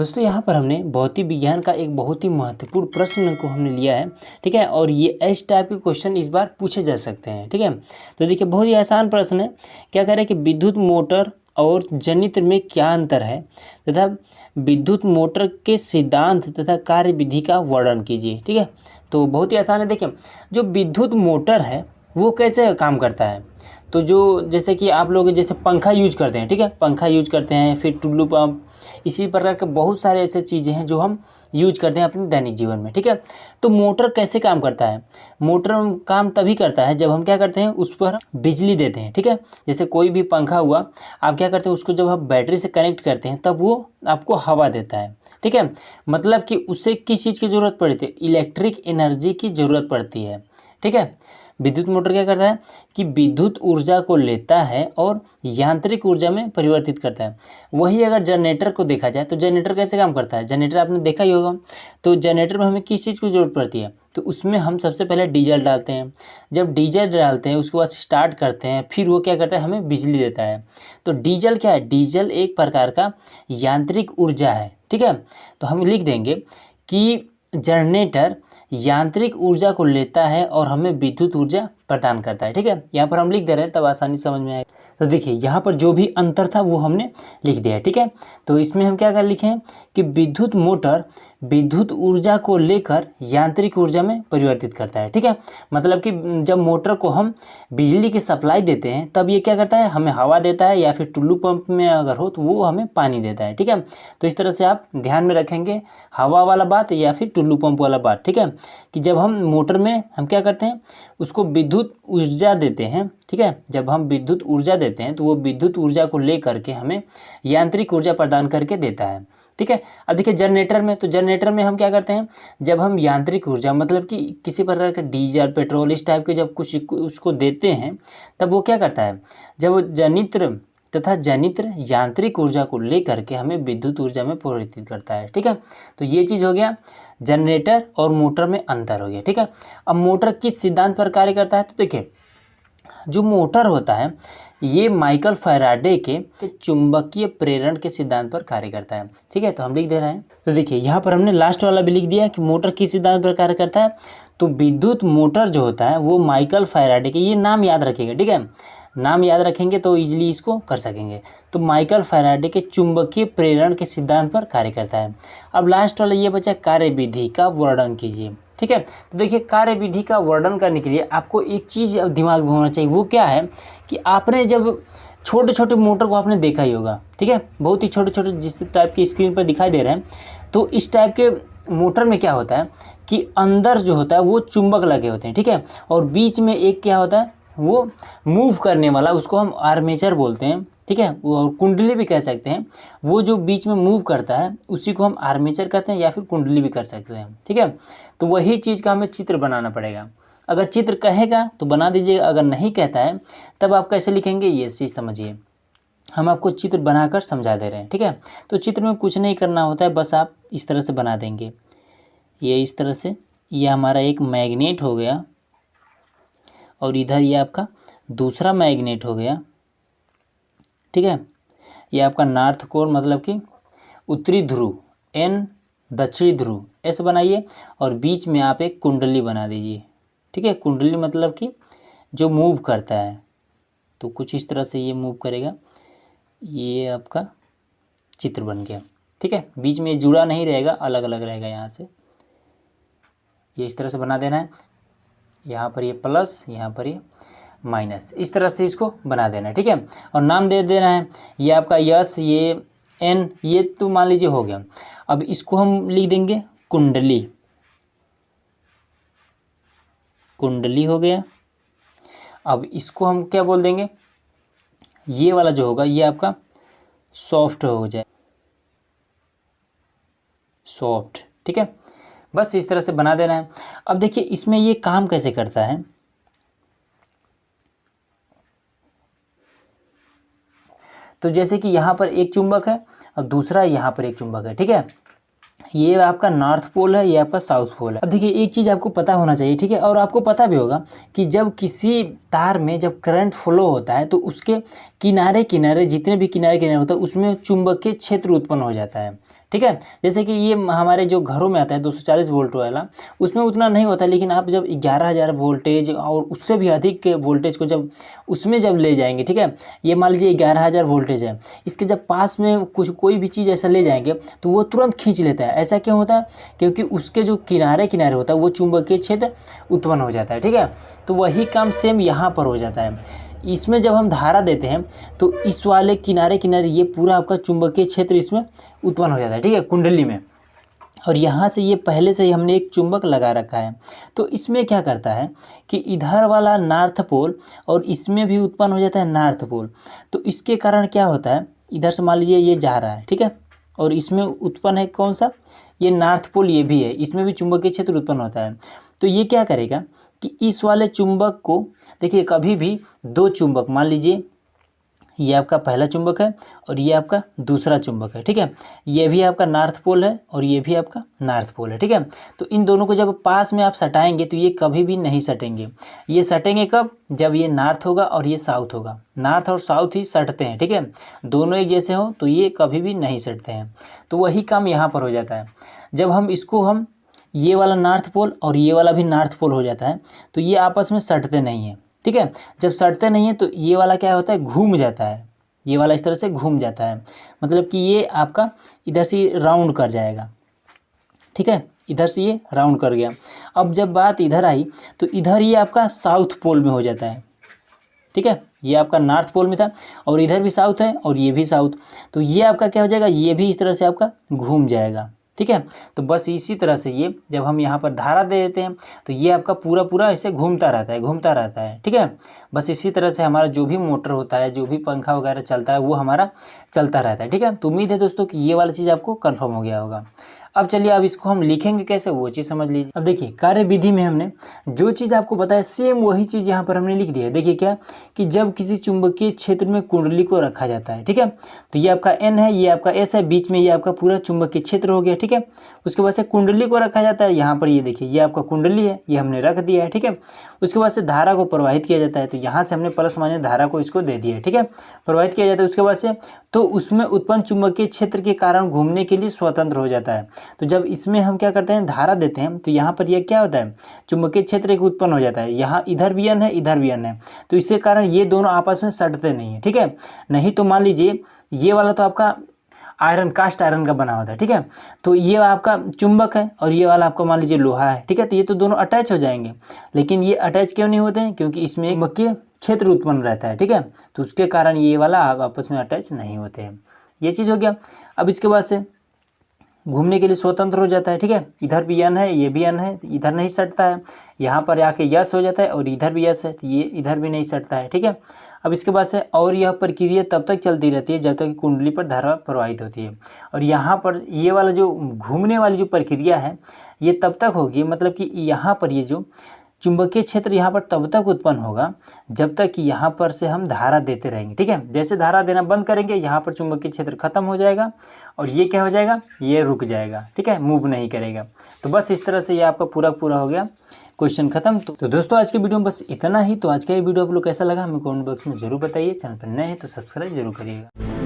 दोस्तों यहाँ पर हमने भौतिक विज्ञान का एक बहुत ही महत्वपूर्ण प्रश्न को हमने लिया है, ठीक है। और ये इस टाइप के क्वेश्चन इस बार पूछे जा सकते हैं, ठीक है। तो देखिए बहुत ही आसान प्रश्न है। क्या कह रहे हैं कि विद्युत मोटर और जनित्र में क्या अंतर है तथा विद्युत मोटर के सिद्धांत तथा कार्यविधि का वर्णन कीजिए, ठीक है। तो बहुत ही आसान है। देखिए जो विद्युत मोटर है वो कैसे काम करता है, तो जो जैसे कि आप लोग जैसे पंखा यूज करते हैं, ठीक है, पंखा यूज करते हैं, फिर टुल्लू पंप, इसी प्रकार के बहुत सारे ऐसे चीज़ें हैं जो हम यूज करते हैं अपने दैनिक जीवन में, ठीक है। तो मोटर कैसे काम करता है, मोटर काम तभी करता है जब हम क्या करते हैं उस पर बिजली देते हैं, ठीक है। जैसे कोई भी पंखा हुआ, आप क्या करते हैं उसको जब आप बैटरी से कनेक्ट करते हैं तब वो आपको हवा देता है, ठीक है। मतलब कि उससे किस चीज़ की ज़रूरत पड़ती है, इलेक्ट्रिक एनर्जी की ज़रूरत पड़ती है, ठीक है। विद्युत मोटर क्या करता है कि विद्युत ऊर्जा को लेता है और यांत्रिक ऊर्जा में परिवर्तित करता है। वही अगर जनरेटर को देखा जाए तो जनरेटर कैसे काम करता है, जनरेटर आपने देखा ही होगा। तो जनरेटर में हमें किस चीज़ की ज़रूरत पड़ती है, तो उसमें हम सबसे पहले डीजल डालते हैं। जब डीजल डालते हैं उसके बाद स्टार्ट करते हैं, फिर वो क्या करता है हमें बिजली देता है। तो डीजल क्या है, डीजल एक प्रकार का यांत्रिक ऊर्जा है, ठीक है। तो हम लिख देंगे कि जनरेटर यांत्रिक ऊर्जा को लेता है और हमें विद्युत ऊर्जा प्रदान करता है, ठीक है। यहाँ पर हम लिख दे रहे हैं तब आसानी समझ में आए। तो देखिए यहाँ पर जो भी अंतर था वो हमने लिख दिया है, ठीक है। तो इसमें हम क्या कर लिखें कि विद्युत मोटर विद्युत ऊर्जा को लेकर यांत्रिक ऊर्जा में परिवर्तित करता है, ठीक है। मतलब कि जब मोटर को हम बिजली की सप्लाई देते हैं तब ये क्या करता है हमें हवा देता है, या फिर टुल्लू पंप में अगर हो तो वो हमें पानी देता है, ठीक है। तो इस तरह से आप ध्यान में रखेंगे हवा वाला बात या फिर टुल्लू पंप वाला बात, ठीक है। कि जब हम मोटर में हम क्या करते हैं उसको विद्युत ऊर्जा देते हैं, ठीक है। जब हम विद्युत ऊर्जा देते हैं तो वो विद्युत ऊर्जा को ले करके हमें यांत्रिक ऊर्जा प्रदान करके देता है, ठीक है। अब देखिए जनरेटर में, तो जनरेटर में हम क्या करते हैं जब हम यांत्रिक ऊर्जा मतलब कि किसी प्रकार का डीजल पेट्रोल इस टाइप के जब कुछ उसको देते हैं तब वो क्या करता है, जब वो जनित्र यांत्रिक ऊर्जा को ले करके हमें विद्युत ऊर्जा में परिवर्तित करता है, ठीक है। तो ये चीज़ हो गया जनरेटर और मोटर में अंतर हो गया, ठीक है। अब मोटर किस सिद्धांत पर कार्य करता है, तो देखिए जो मोटर होता है ये माइकल फैराडे के चुंबकीय प्रेरण के सिद्धांत पर कार्य करता है, ठीक है। तो हम लिख दे रहे हैं। तो देखिए यहाँ पर हमने लास्ट वाला भी लिख दिया कि मोटर किस सिद्धांत पर कार्य करता है। तो विद्युत मोटर जो होता है वो माइकल फैराडे के, ये नाम याद रखिएगा, ठीक है। नाम याद रखेंगे तो इजीली इसको कर सकेंगे। तो माइकल फैराडे के चुंबकीय प्रेरण के सिद्धांत पर कार्य करता है। अब लास्ट वाला ये बचा कार्यविधि का वर्णन कीजिए, ठीक है। तो देखिए कार्यविधि का वर्णन करने के लिए आपको एक चीज़ दिमाग में होना चाहिए, वो क्या है कि आपने जब छोटे छोटे मोटर को आपने देखा ही होगा, ठीक है। बहुत ही छोटे छोटे जिस टाइप की स्क्रीन पर दिखाई दे रहे हैं, तो इस टाइप के मोटर में क्या होता है कि अंदर जो होता है वो चुंबक लगे होते हैं, ठीक है। और बीच में एक क्या होता है वो मूव करने वाला, उसको हम आर्मेचर बोलते हैं, ठीक है। और कुंडली भी कह सकते हैं। वो जो बीच में मूव करता है उसी को हम आर्मेचर कहते हैं या फिर कुंडली भी कर सकते हैं, ठीक है। तो वही चीज़ का हमें चित्र बनाना पड़ेगा। अगर चित्र कहेगा तो बना दीजिएगा, अगर नहीं कहता है तब आप कैसे लिखेंगे ये चीज़ समझिए। हम आपको चित्र बनाकर समझा दे रहे हैं, ठीक है। तो चित्र में कुछ नहीं करना होता है, बस आप इस तरह से बना देंगे। ये इस तरह से ये हमारा एक मैग्नेट हो गया और इधर ये आपका दूसरा मैग्नेट हो गया, ठीक है। ये आपका नॉर्थ कोर मतलब कि उत्तरी ध्रुव, एन दक्षिणी ध्रुव, ऐसे बनाइए। और बीच में आप एक कुंडली बना दीजिए, ठीक है। कुंडली मतलब कि जो मूव करता है, तो कुछ इस तरह से ये मूव करेगा। ये आपका चित्र बन गया, ठीक है। बीच में जुड़ा नहीं रहेगा, अलग अलग रहेगा। यहाँ से ये इस तरह से बना देना है। यहाँ पर ये प्लस, यहाँ पर ये माइनस, इस तरह से इसको बना देना है, ठीक है। और नाम दे देना है, ये आपका यस, ये एन, ये तो मान लीजिए हो गया। अब इसको हम लिख देंगे कुंडली, कुंडली हो गया। अब इसको हम क्या बोल देंगे, ये वाला जो होगा ये आपका सॉफ्ट हो जाए, सॉफ्ट, ठीक है। बस इस तरह से बना देना है। अब देखिए इसमें ये काम कैसे करता है। तो जैसे कि यहाँ पर एक चुंबक है और दूसरा यहाँ पर एक चुंबक है, ठीक है। ये आपका नॉर्थ पोल है, ये आपका साउथ पोल है। अब देखिए एक चीज़ आपको पता होना चाहिए, ठीक है। और आपको पता भी होगा कि जब किसी तार में जब करंट फ्लो होता है तो उसके किनारे किनारे जितने भी किनारे किनारे होता है उसमें चुंबकीय क्षेत्र उत्पन्न हो जाता है। ठीक है, जैसे कि ये हमारे जो घरों में आता है 240 वोल्ट वाला, उसमें उतना नहीं होता, लेकिन आप जब 11,000 वोल्टेज और उससे भी अधिक के वोल्टेज को जब उसमें जब ले जाएंगे, ठीक है, ये मान लीजिए 11,000 वोल्टेज है, इसके जब पास में कुछ कोई भी चीज़ ऐसा ले जाएंगे तो वो तुरंत खींच लेता है। ऐसा क्यों होता है? क्योंकि उसके जो किनारे किनारे होता है वो चुंबकीय क्षेत्र उत्पन्न हो जाता है। ठीक है, तो वही काम सेम यहाँ पर हो जाता है। इसमें जब हम धारा देते हैं तो इस वाले किनारे किनारे ये पूरा आपका चुंबकीय क्षेत्र इसमें उत्पन्न हो जाता है। ठीक है, कुंडली में। और यहाँ से ये पहले से ही हमने एक चुंबक लगा रखा है, तो इसमें क्या करता है कि इधर वाला नॉर्थ पोल और इसमें भी उत्पन्न हो जाता है नॉर्थ पोल। तो इसके कारण क्या होता है, इधर से मान लीजिए ये जा रहा है, ठीक है, और इसमें उत्पन्न है कौन सा, ये नॉर्थ पोल, ये भी है, इसमें भी चुंबकीय क्षेत्र उत्पन्न होता है। तो ये क्या करेगा कि इस वाले चुंबक को, देखिए कभी भी दो चुंबक, मान लीजिए ये आपका पहला चुंबक है और ये आपका दूसरा चुंबक है। ठीक है, ये भी आपका नॉर्थ पोल है और ये भी आपका नॉर्थ पोल है। ठीक है, तो इन दोनों को जब पास में आप सटाएंगे तो ये कभी भी नहीं सटेंगे। ये सटेंगे कब? जब ये नॉर्थ होगा और ये साउथ होगा। नॉर्थ और साउथ ही सटते हैं। ठीक है, दोनों एक जैसे हों तो ये कभी भी नहीं सटते हैं। तो वही काम यहाँ पर हो जाता है। जब हम इसको ये वाला नॉर्थ पोल और ये वाला भी नॉर्थ पोल हो जाता है तो ये आपस में सटते नहीं हैं। ठीक है, जब सटते नहीं है तो ये वाला क्या होता है, घूम जाता है। ये वाला इस तरह से घूम जाता है, मतलब कि ये आपका इधर से राउंड कर जाएगा। ठीक है, इधर से ये राउंड कर गया। अब जब बात इधर आई तो इधर ये आपका साउथ पोल में हो जाता है। ठीक है, ये आपका नॉर्थ पोल में था और इधर भी साउथ है और ये भी साउथ, तो ये आपका क्या हो जाएगा, ये भी इस तरह से आपका घूम जाएगा। ठीक है, तो बस इसी तरह से ये जब हम यहाँ पर धारा दे देते हैं तो ये आपका पूरा पूरा ऐसे घूमता रहता है, घूमता रहता है। ठीक है, बस इसी तरह से हमारा जो भी मोटर होता है, जो भी पंखा वगैरह चलता है वो हमारा चलता रहता है। ठीक है, तो उम्मीद है दोस्तों कि ये वाला चीज़ आपको कन्फर्म हो गया होगा। अब चलिए, अब इसको हम लिखेंगे कैसे वो चीज़ समझ लीजिए। अब देखिए, कार्य विधि में हमने जो चीज़ आपको बताया सेम वही चीज़ यहाँ पर हमने लिख दी है। देखिए क्या, कि जब किसी चुंबकीय क्षेत्र में कुंडली को रखा जाता है, ठीक है, तो ये आपका N है, ये आपका S है, बीच में ये आपका पूरा चुंबकीय क्षेत्र हो गया। ठीक है, उसके बाद से कुंडली को रखा जाता है, यहाँ पर ये देखिए ये आपका कुंडली है, ये हमने रख दिया है। ठीक है, उसके बाद से धारा को प्रवाहित किया जाता है, तो यहाँ से हमने प्लस माइनस धारा को इसको दे दिया है। ठीक है, प्रवाहित किया जाता है, उसके बाद से तो उसमें उत्पन्न चुंबकीय क्षेत्र के कारण घूमने के लिए स्वतंत्र हो जाता है। तो जब इसमें हम क्या करते हैं, धारा देते हैं, तो यहाँ पर यह क्या होता है, चुंबकीय क्षेत्र एक उत्पन्न हो जाता है। यहाँ इधर भी N है, इधर भी N है, तो इसके कारण ये दोनों आपस में सटते नहीं है। ठीक है, नहीं तो मान लीजिए ये वाला तो आपका आयरन, कास्ट आयरन का बना होता है। ठीक है, तो ये आपका चुंबक है और ये वाला आपका मान लीजिए लोहा है। ठीक है, तो ये तो दोनों अटैच हो जाएंगे, लेकिन ये अटैच क्यों नहीं होते हैं, क्योंकि इसमें एक चुंबकीय क्षेत्र उत्पन्न रहता है। ठीक है, तो उसके कारण ये वाला आपस में अटैच नहीं होते हैं। ये चीज़ हो गया। अब इसके बाद से घूमने के लिए स्वतंत्र हो जाता है। ठीक है, इधर भी N है, ये भी N है, इधर नहीं सटता है, यहाँ पर आके यस हो जाता है और इधर भी यस है, तो ये इधर भी नहीं सटता है। ठीक है, अब इसके बाद से और यह प्रक्रिया तब तक चलती रहती है जब तक कि कुंडली पर धारा प्रवाहित होती है। और यहाँ पर ये वाला जो घूमने वाली जो प्रक्रिया है ये तब तक होगी, मतलब कि यहाँ पर ये जो चुंबकीय क्षेत्र यहाँ पर तब तक उत्पन्न होगा जब तक कि यहाँ पर से हम धारा देते रहेंगे। ठीक है, जैसे धारा देना बंद करेंगे यहाँ पर चुंबकीय क्षेत्र खत्म हो जाएगा और ये क्या हो जाएगा, ये रुक जाएगा। ठीक है, मूव नहीं करेगा। तो बस इस तरह से ये आपका पूरा पूरा हो गया, क्वेश्चन खत्म। तो दोस्तों आज के वीडियो में बस इतना ही। तो आज का ये वीडियो आप लोग कैसा लगा हमें कमेंट बॉक्स में जरूर बताइए। चैनल पर नए हैं तो सब्सक्राइब जरूर करिएगा।